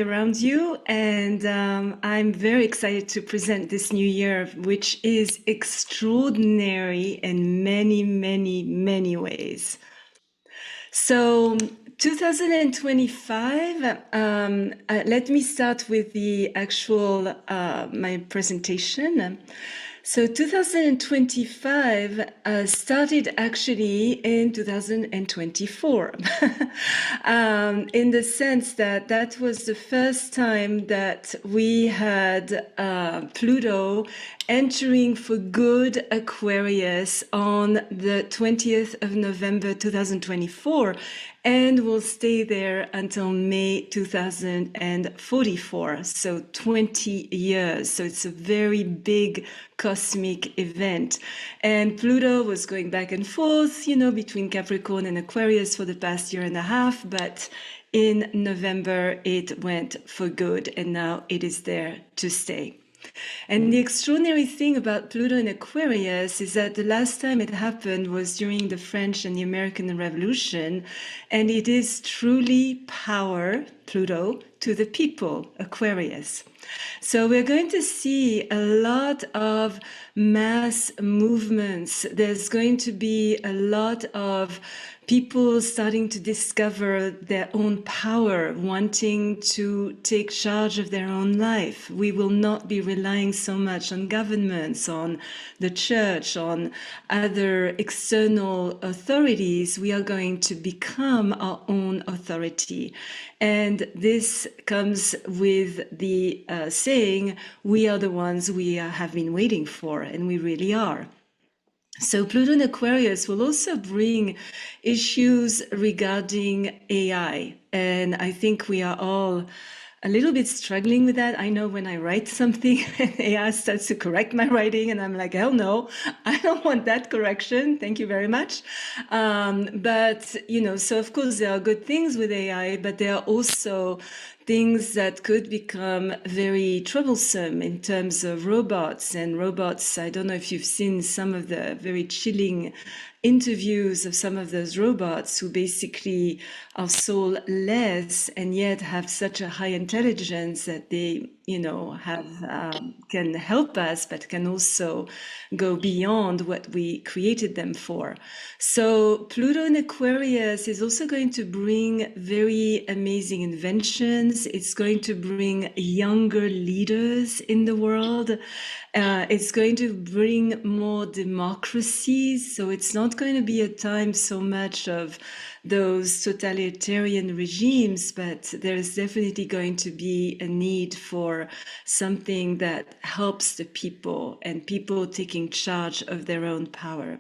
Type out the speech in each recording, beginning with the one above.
around you, and I'm very excited to present this new year, which is extraordinary in many, many, many ways. So, 2025, let me start with the actual my presentation. So 2025 started actually in 2024, in the sense that that was the first time that we had Pluto entering for good Aquarius on the 20th of November 2024, and will stay there until May 2044, so 20 years. So it's a very big cosmic event. And Pluto was going back and forth, between Capricorn and Aquarius for the past year and a half, but in November it went for good, and now it is there to stay. And the extraordinary thing about Pluto in Aquarius is that the last time it happened was during the French and the American Revolution, and it is truly power, Pluto, to the people, Aquarius. So we're going to see a lot of mass movements. There's going to be a lot of people starting to discover their own power, wanting to take charge of their own life. We will not be relying so much on governments, on the church, on other external authorities. We are going to become our own authority. And this comes with the saying, we are the ones we have been waiting for, and we really are. So Pluto in Aquarius will also bring issues regarding AI. And I think we are all a little bit struggling with that. I know when I write something, AI starts to correct my writing, and I'm like, hell no, I don't want that correction. Thank you very much. But, so of course there are good things with AI, but there are also things that could become very troublesome in terms of robots. And robots, I don't know if you've seen some of the very chilling interviews of some of those robots who basically are soulless and yet have such a high intelligence that they, have can help us, but can also go beyond what we created them for. So Pluto in Aquarius is also going to bring very amazing inventions. It's going to bring younger leaders in the world. It's going to bring more democracies. So it's not going to be a time so much of those totalitarian regimes, but there is definitely going to be a need for something that helps the people and people taking charge of their own power.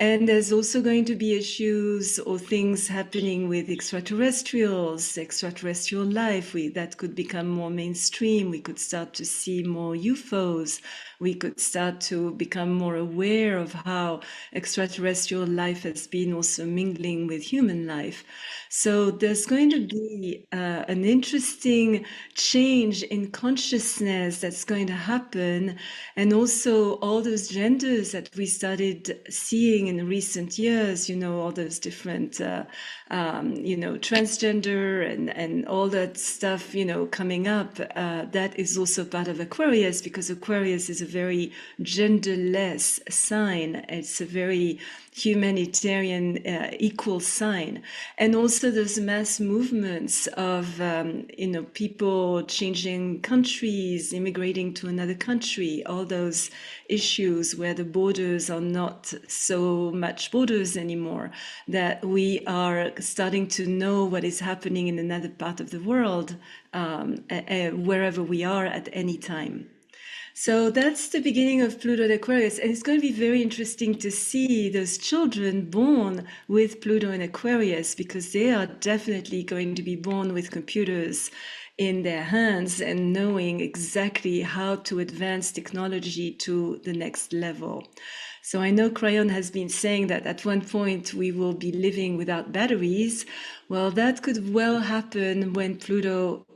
And there's also going to be issues or things happening with extraterrestrials, extraterrestrial life. That could become more mainstream. We could start to see more UFOs. We could start to become more aware of how extraterrestrial life has been also mingling with human life. So there's going to be an interesting change in consciousness that's going to happen. And also all those genders that we started seeing in recent years, all those different, transgender and all that stuff, coming up, that is also part of Aquarius, because Aquarius is a very genderless sign. It's a very humanitarian, equal sign. And also those mass movements of, people changing countries, immigrating to another country, all those issues where the borders are not so much borders anymore, that we are starting to know what is happening in another part of the world, wherever we are at any time. So that's the beginning of Pluto in Aquarius. And it's going to be very interesting to see those children born with Pluto in Aquarius, because they are definitely going to be born with computers in their hands and knowing exactly how to advance technology to the next level. So I know Kryon has been saying that at one point we will be living without batteries. Well, that could well happen when Pluto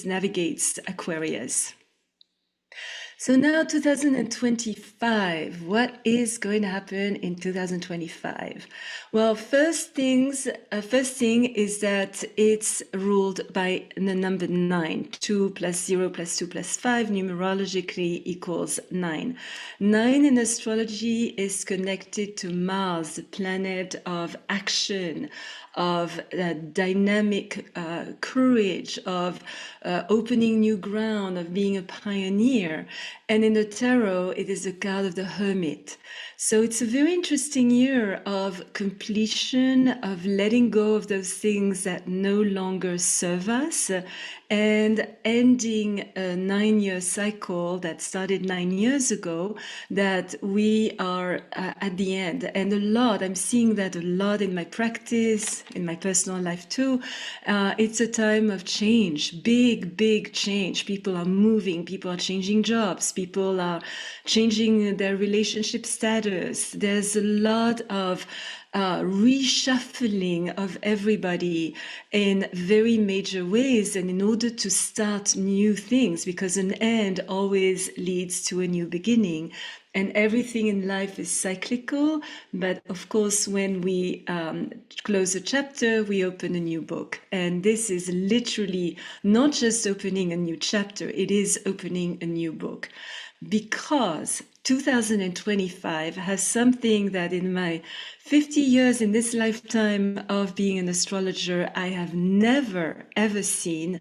navigates Aquarius. So now 2025, what is going to happen in 2025? Well, first thing is that it's ruled by the number 9. 2 plus 0 plus 2 plus 5 numerologically equals 9. 9 in astrology is connected to Mars, the planet of action, of dynamic courage, of opening new ground, of being a pioneer. And in the tarot, it is the card of the hermit. So it's a very interesting year of completion, of letting go of those things that no longer serve us, and ending a 9-year cycle that started 9 years ago, that we are at the end. And I'm seeing that a lot in my practice, in my personal life too. It's a time of change, big change. People are moving, people are changing jobs, people are changing their relationship status. There's a lot of reshuffling of everybody in very major ways, and in order to start new things, because an end always leads to a new beginning. And everything in life is cyclical, but of course, when we close a chapter, we open a new book. And this is literally not just opening a new chapter, it is opening a new book. Because 2025 has something that in my 50 years in this lifetime of being an astrologer, I have never, ever seen.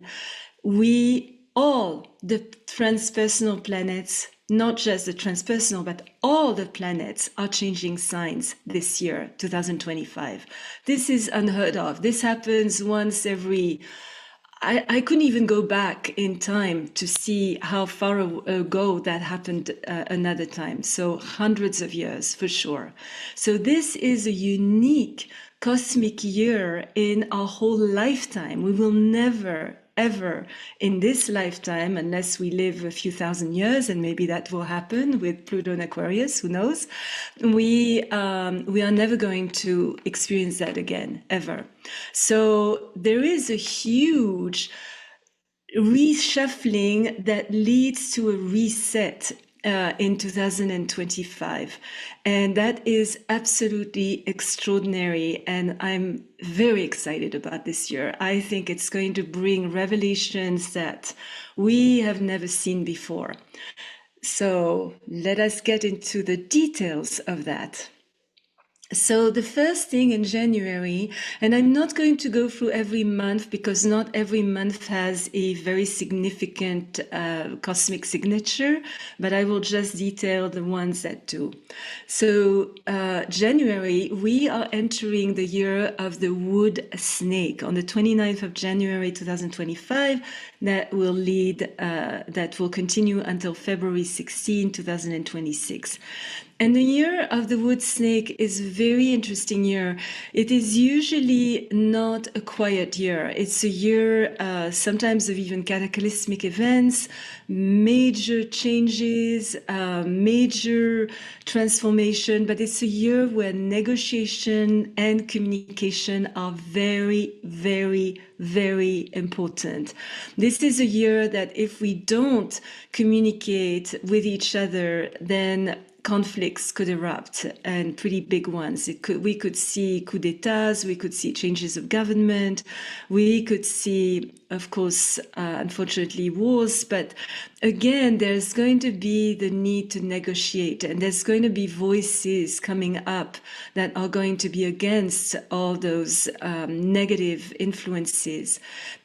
All the transpersonal planets, not just the transpersonal, but all the planets are changing signs this year, 2025. This is unheard of. This happens once every... I couldn't even go back in time to see how far ago that happened another time. So hundreds of years for sure. So this is a unique cosmic year in our whole lifetime. We will never, ever in this lifetime, unless we live a few thousand years, and maybe that will happen with Pluto and Aquarius, who knows, we are never going to experience that again, ever. So there is a huge reshuffling that leads to a reset in 2025. And that is absolutely extraordinary. And I'm very excited about this year. I think it's going to bring revelations that we have never seen before. So let us get into the details of that. So the first thing in January, and I'm not going to go through every month because not every month has a very significant cosmic signature, but I will just detail the ones that do. So January, we are entering the year of the wood snake on the 29th of January 2025. That will continue until February 16, 2026. And the year of the wood snake is a very interesting year. It is usually not a quiet year. It's a year sometimes of even cataclysmic events, major changes, major transformation, but it's a year where negotiation and communication are very, very, very important. This is a year that if we don't communicate with each other, then conflicts could erupt, and pretty big ones. We could see coups d'etats, we could see changes of government, we could see, of course, unfortunately, wars. But again, there's going to be the need to negotiate, and there's going to be voices coming up that are going to be against all those negative influences.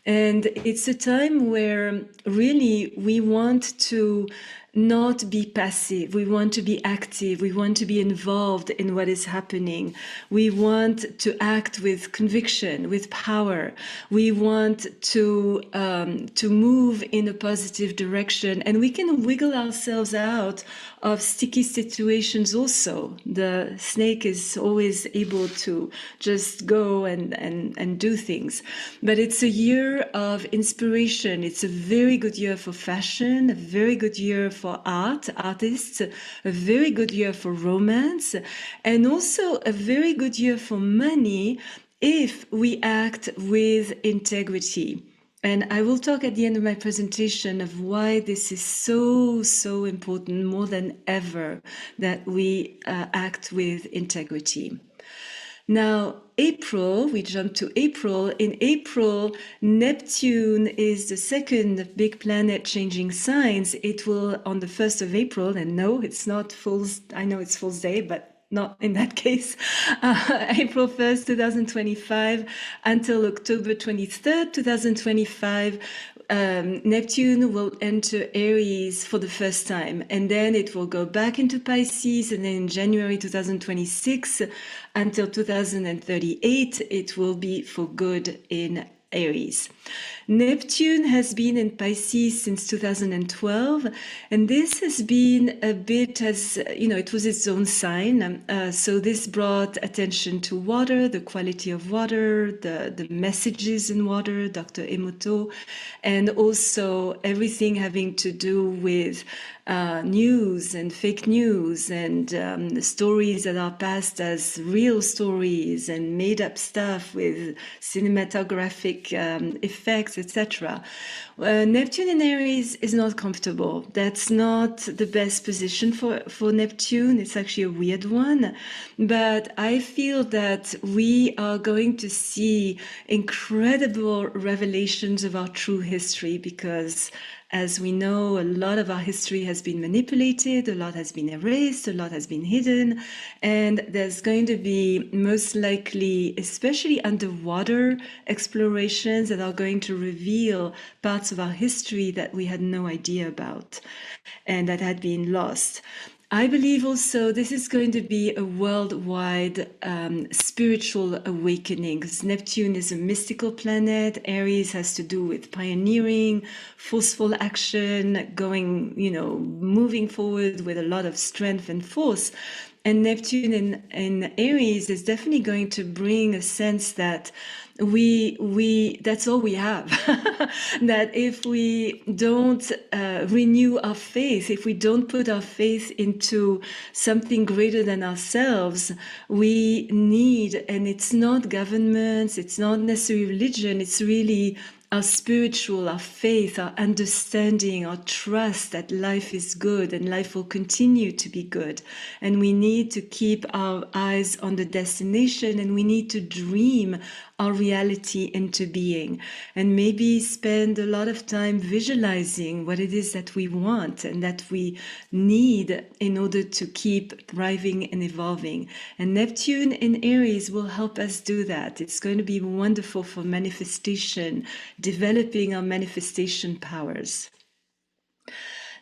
And it's a time where really we want to not be passive. We want to be active. We want to be involved in what is happening. We want to act with conviction, with power. We want to move in a positive direction, and we can wiggle ourselves out of sticky situations also. The snake is always able to just go and do things. But it's a year of inspiration. It's a very good year for fashion, a very good year for artists, a very good year for romance, and also a very good year for money if we act with integrity. And I will talk at the end of my presentation of why this is so, so important, more than ever, that we act with integrity. Now, April, we jump to April. In April, Neptune is the second big planet changing signs. It will, on the 1st of April, and no, it's not Fool's, I know it's Fool's Day, but not in that case, April 1st, 2025, until October 23rd, 2025, Neptune will enter Aries for the first time, and then it will go back into Pisces, and then in January 2026 until 2038, it will be for good in Aries. Neptune has been in Pisces since 2012, and this has been a bit as, it was its own sign. So this brought attention to water, the quality of water, the messages in water, Dr. Emoto, and also everything having to do with news and fake news and the stories that are passed as real stories and made up stuff with cinematographic effects, etc. Neptune in Aries is not comfortable. That's not the best position for Neptune. It's actually a weird one. But I feel that we are going to see incredible revelations of our true history, because as we know, a lot of our history has been manipulated, a lot has been erased, a lot has been hidden, and there's going to be most likely, especially underwater explorations that are going to reveal parts of our history that we had no idea about and that had been lost. I believe also this is going to be a worldwide spiritual awakening, because Neptune is a mystical planet. Aries has to do with pioneering, forceful action, going, moving forward with a lot of strength and force. And Neptune in Aries is definitely going to bring a sense that we that's all we have. That if we don't renew our faith, if we don't put our faith into something greater than ourselves, we need, and it's not governments, it's not necessarily religion, it's really our spiritual, our faith, our understanding, our trust that life is good and life will continue to be good. And we need to keep our eyes on the destination, and we need to dream our reality into being, and maybe spend a lot of time visualizing what it is that we want and that we need in order to keep thriving and evolving. And Neptune in Aries will help us do that. It's going to be wonderful for manifestation, developing our manifestation powers.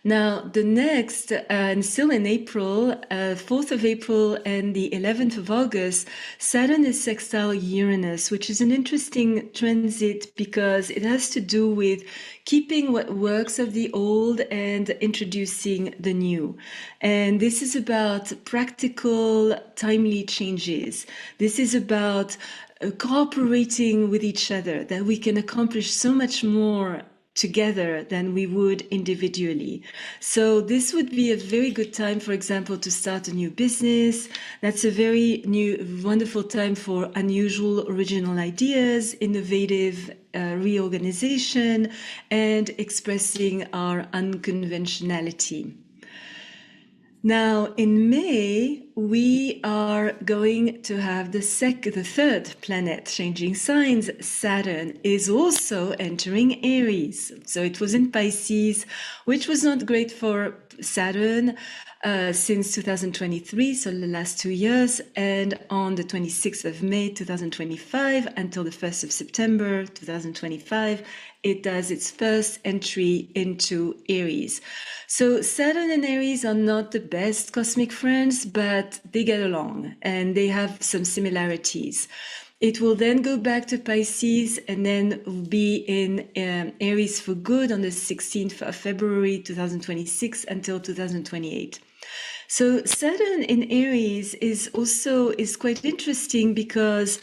Now, the next, and still in April, 4th of April and the 11th of August, Saturn is sextile Uranus, which is an interesting transit because it has to do with keeping what works of the old and introducing the new. And this is about practical, timely changes. This is about cooperating with each other, that we can accomplish so much more together than we would individually. So this would be a very good time, for example, to start a new business. That's a very wonderful time for unusual, original ideas, innovative reorganization, and expressing our unconventionality. Now, in May, we are going to have the third planet changing signs. Saturn is also entering Aries. So it was in Pisces, which was not great for Saturn since 2023, so the last 2 years. And on the 26th of May, 2025, until the 1st of September, 2025, it does its first entry into Aries. So Saturn and Aries are not the best cosmic friends, but they get along and they have some similarities. It will then go back to Pisces and then be in Aries for good on the 16th of February 2026 until 2028. So Saturn in Aries is quite interesting because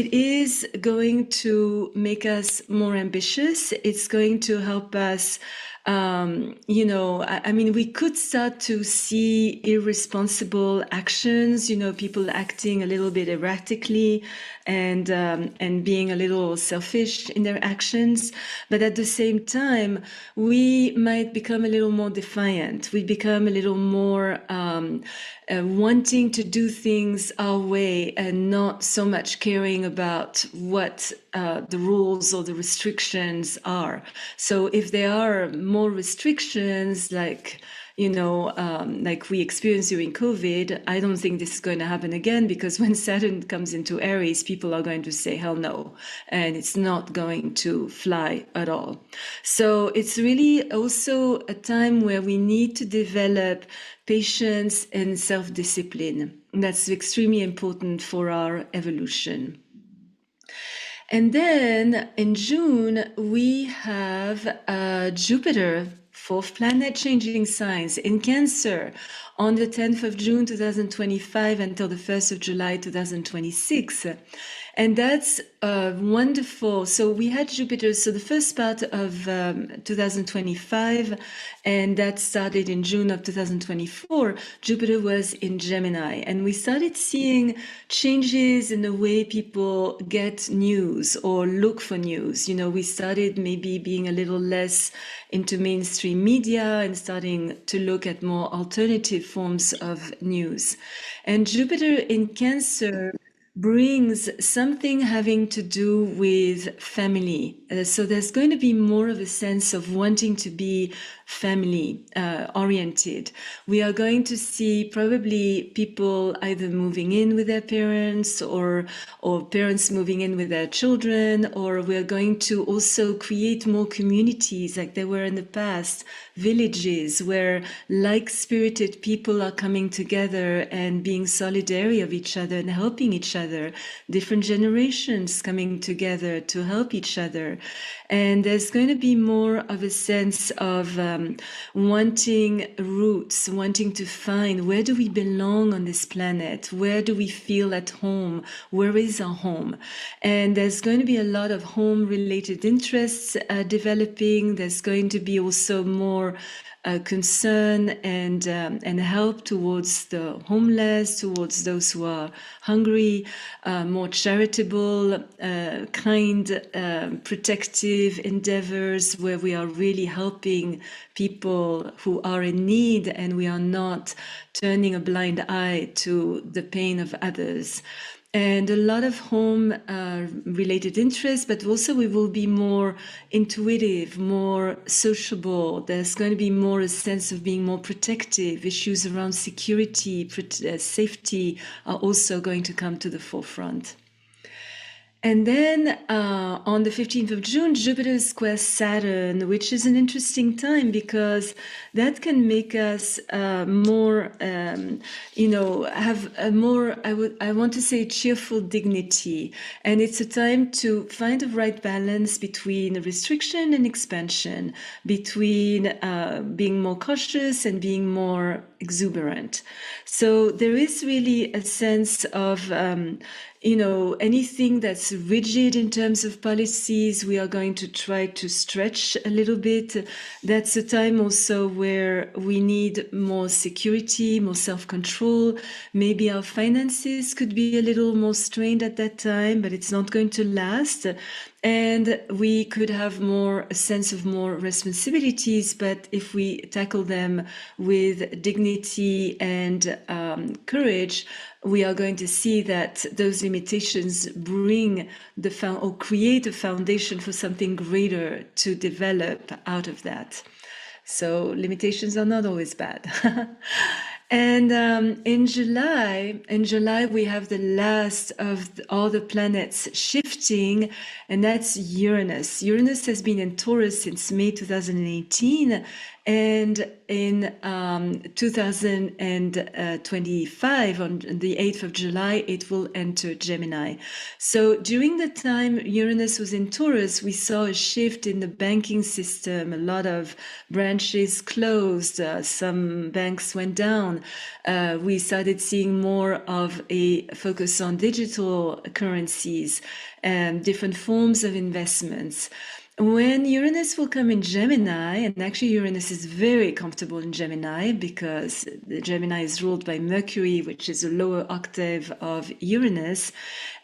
it is going to make us more ambitious. It's going to help us, I mean, we could start to see irresponsible actions, people acting a little bit erratically and being a little selfish in their actions. But at the same time, we might become a little more defiant. We become a little more wanting to do things our way and not so much caring about what the rules or the restrictions are. So if there are more restrictions, like like we experienced during COVID, I don't think this is going to happen again, because when Saturn comes into Aries, people are going to say, hell no, and it's not going to fly at all. So it's really also a time where we need to develop patience and self-discipline. That's extremely important for our evolution. And then in June, we have Jupiter, fourth planet, changing signs in Cancer on the 10th of June 2025 until the 1st of July 2026. And that's wonderful. So we had Jupiter, so the first part of 2025, and that started in June of 2024, Jupiter was in Gemini. And we started seeing changes in the way people get news or look for news. We started maybe being a little less into mainstream media and starting to look at more alternative forms of news. And Jupiter in Cancer brings something having to do with family. So there's going to be more of a sense of wanting to be family oriented. We are going to see probably people either moving in with their parents or parents moving in with their children, or we're going to also create more communities like there were in the past, villages where like-spirited people are coming together and being solidary of each other and helping each other, different generations coming together to help each other. And there's going to be more of a sense of wanting roots, wanting to find where do we belong on this planet? Where do we feel at home? Where is our home? And there's going to be a lot of home-related interests developing. There's going to be also more concern and help towards the homeless, towards those who are hungry, more charitable, kind, protective endeavors where we are really helping people who are in need and we are not turning a blind eye to the pain of others. And a lot of home related interests, but also we will be more intuitive, more sociable. There's going to be more a sense of being more protective. Issues around security, safety are also going to come to the forefront. And then on the 15th of June, Jupiter squares Saturn, which is an interesting time because that can make us more, have a more, I want to say, cheerful dignity. And it's a time to find the right balance between restriction and expansion, between being more cautious and being more exuberant. So there is really a sense of anything that's rigid in terms of policies, we are going to try to stretch a little bit. That's a time also where we need more security, more self-control. Maybe our finances could be a little more strained at that time, but it's not going to last. And we could have a sense of more responsibilities, but if we tackle them with dignity and courage, we are going to see that those limitations bring or create a foundation for something greater to develop out of that. So limitations are not always bad. And in July, we have the last of all the planets shifting, and that's Uranus. Uranus has been in Taurus since May 2018, and in 2025, on the 8th of July, it will enter Gemini. So during the time Uranus was in Taurus, we saw a shift in the banking system. A lot of branches closed, some banks went down. down. We started seeing more of a focus on digital currencies and different forms of investments. When Uranus will come in Gemini, and actually Uranus is very comfortable in Gemini because the Gemini is ruled by Mercury, which is a lower octave of Uranus.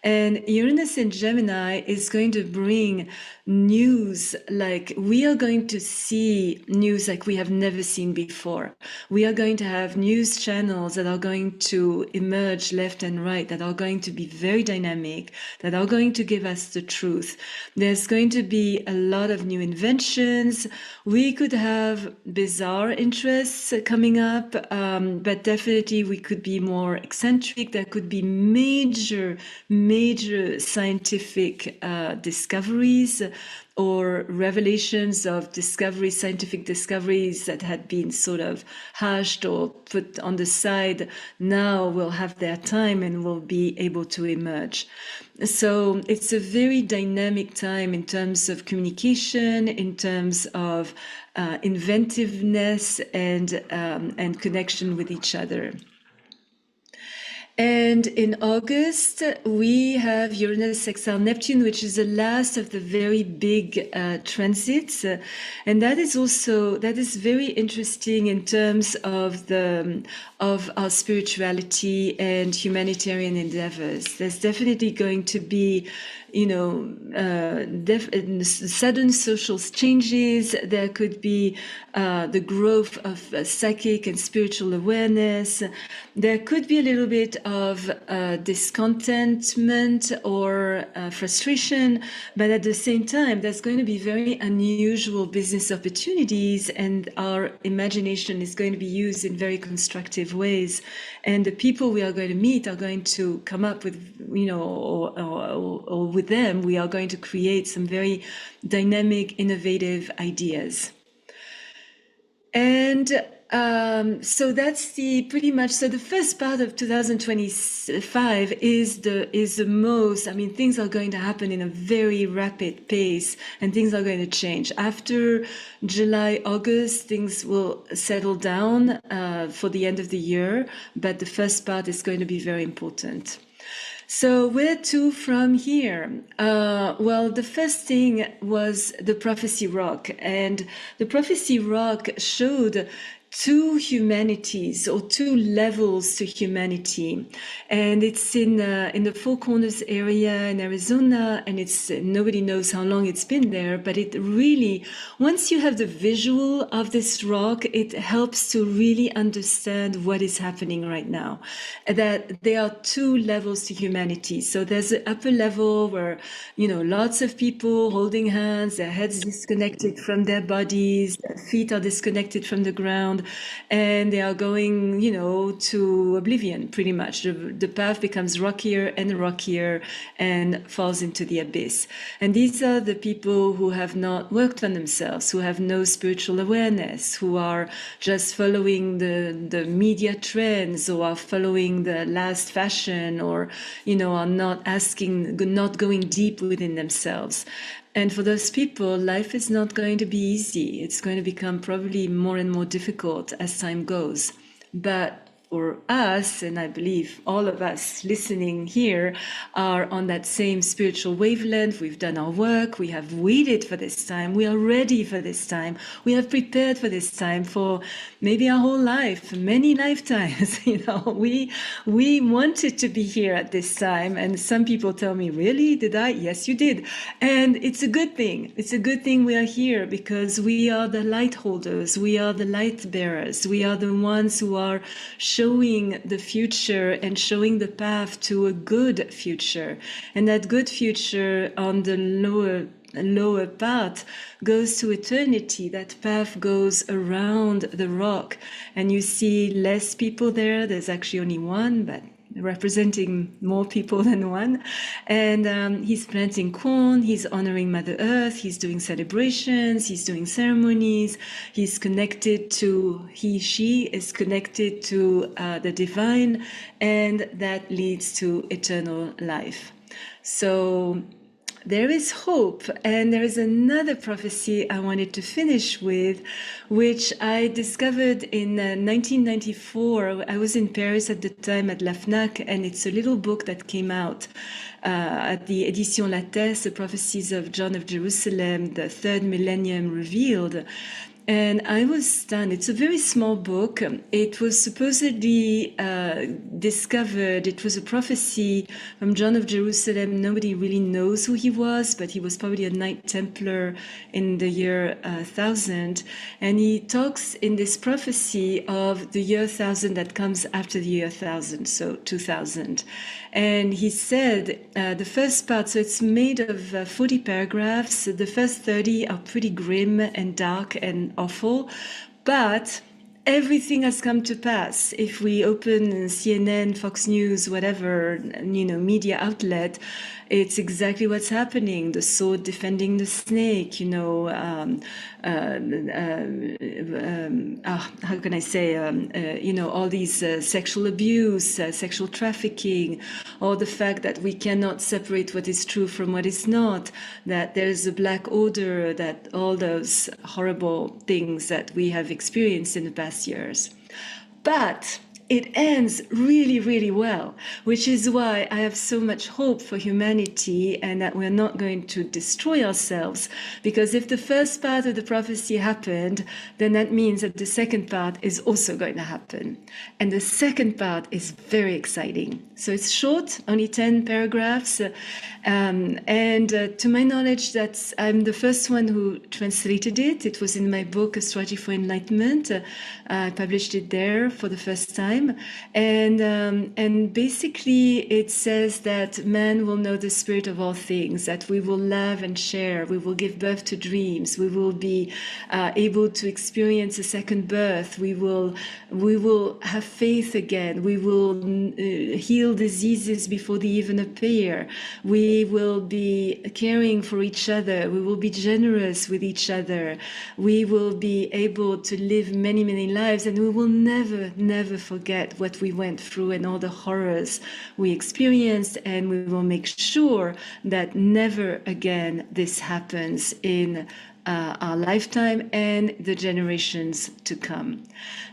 And Uranus in Gemini is going to bring news, like we are going to see news like we have never seen before. We are going to have news channels that are going to emerge left and right, that are going to be very dynamic, that are going to give us the truth. There's going to be a lot of new inventions. We could have bizarre interests coming up, but definitely we could be more eccentric. There could be major scientific discoveries or revelations of scientific discoveries that had been sort of hushed or put on the side. Now will have their time and will be able to emerge. So it's a very dynamic time in terms of communication, in terms of inventiveness and connection with each other. And in August, we have Uranus sextile Neptune, which is the last of the very big transits. And that is very interesting in terms of our spirituality and humanitarian endeavors. There's definitely going to be sudden social changes. There could be the growth of psychic and spiritual awareness. There could be a little bit of discontentment or frustration, but at the same time, there's going to be very unusual business opportunities, and our imagination is going to be used in very constructive ways. And the people we are going to meet are going to come up with, or with them, we are going to create some very dynamic, innovative ideas. And so that's pretty much. So the first part of 2025 is the most. I mean, things are going to happen in a very rapid pace, and things are going to change. After July, August, things will settle down for the end of the year, but the first part is going to be very important. So where to from here? Well, the first thing was the prophecy rock, and the prophecy rock showed two humanities or two levels to humanity, and it's in the Four Corners area in Arizona, and it's nobody knows how long it's been there, but it really, once you have the visual of this rock, it helps to really understand what is happening right now. That there are two levels to humanity. So there's the upper level where lots of people holding hands, their heads disconnected from their bodies, their feet are disconnected from the ground, and they are going, to oblivion, pretty much. The path becomes rockier and rockier and falls into the abyss. And these are the people who have not worked on themselves, who have no spiritual awareness, who are just following the media trends, or are following the last fashion, or, are not going deep within themselves. And for those people, life is not going to be easy. It's going to become probably more and more difficult as time goes. But for us, and I believe all of us listening here are on that same spiritual wavelength. We've done our work. We have waited for this time. We are ready for this time. We have prepared for this time for maybe our whole life, many lifetimes. We wanted to be here at this time. And some people tell me, really? Did I? Yes, you did. And it's a good thing. It's a good thing we are here, because we are the light holders. We are the light bearers. We are the ones who are showing the future and showing the path to a good future. And that good future on the lower part goes to eternity. That path goes around the rock, and you see less people there. There's actually only one, but representing more people than one. And he's planting corn, he's honoring Mother Earth, he's doing celebrations, he's doing ceremonies, she is connected to the divine, and that leads to eternal life. So there is hope. And there is another prophecy I wanted to finish with, which I discovered in 1994. I was in Paris at the time at La FNAC, and it's a little book that came out at the Édition Lattès, The Prophecies of John of Jerusalem, the Third Millennium Revealed. And I was stunned. It's a very small book. It was supposedly discovered. It was a prophecy from John of Jerusalem. Nobody really knows who he was, but he was probably a Knight Templar in the year 1000. And he talks in this prophecy of the year 1000 that comes after the year 1000, so 2000. And he said the first part, so it's made of 40 paragraphs. The first 30 are pretty grim and dark and awful, but everything has come to pass. If we open CNN, Fox News, whatever, media outlet, it's exactly what's happening. The sword defending the snake, how can I say, all these sexual abuse, sexual trafficking, or the fact that we cannot separate what is true from what is not, that there's a black order, that all those horrible things that we have experienced in the past years. But it ends really, really well, which is why I have so much hope for humanity and that we're not going to destroy ourselves. Because if the first part of the prophecy happened, then that means that the second part is also going to happen. And the second part is very exciting. So it's short, only 10 paragraphs. To my knowledge, I'm the first one who translated it. It was in my book, Astrology for Enlightenment. I published it there for the first time. And basically it says that man will know the spirit of all things, that we will love and share, we will give birth to dreams, we will be able to experience a second birth, we will have faith again, we will heal diseases before they even appear, we will be caring for each other, we will be generous with each other, we will be able to live many, many lives, and we will never forget what we went through and all the horrors we experienced, and we will make sure that never again this happens in our lifetime and the generations to come.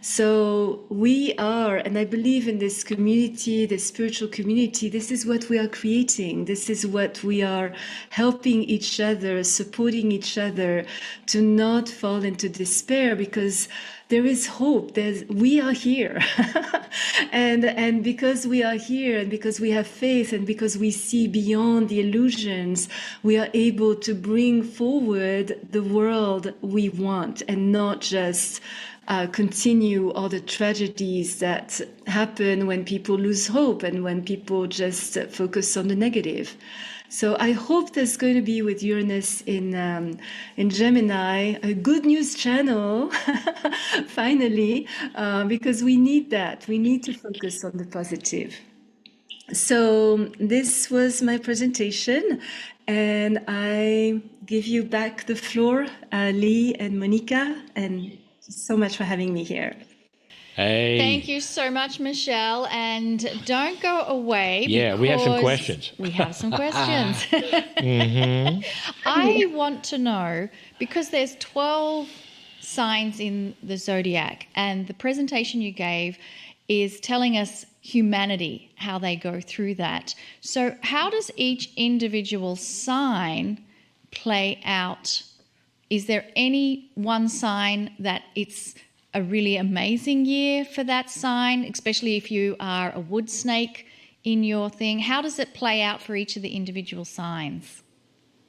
So we are, and I believe in this community, this spiritual community, this is what we are creating. This is what we are helping each other, supporting each other to not fall into despair, because there is hope. We are here. and because we are here, and because we have faith, and because we see beyond the illusions, we are able to bring forward the world we want, and not just continue all the tragedies that happen when people lose hope and when people just focus on the negative. So I hope there's going to be, with Uranus in Gemini, a good news channel, finally, because we need that. We need to focus on the positive. So this was my presentation, and I give you back the floor, Lee and Monica, and so much for having me here. Hey. Thank you so much, Michelle. And don't go away. Yeah, we have some questions. We have some questions. Mm-hmm. I want to know, because there's 12 signs in the zodiac, and the presentation you gave is telling us humanity, how they go through that. So how does each individual sign play out? Is there any one sign that it's a really amazing year for that sign, especially if you are a wood snake in your thing? How does it play out for each of the individual signs?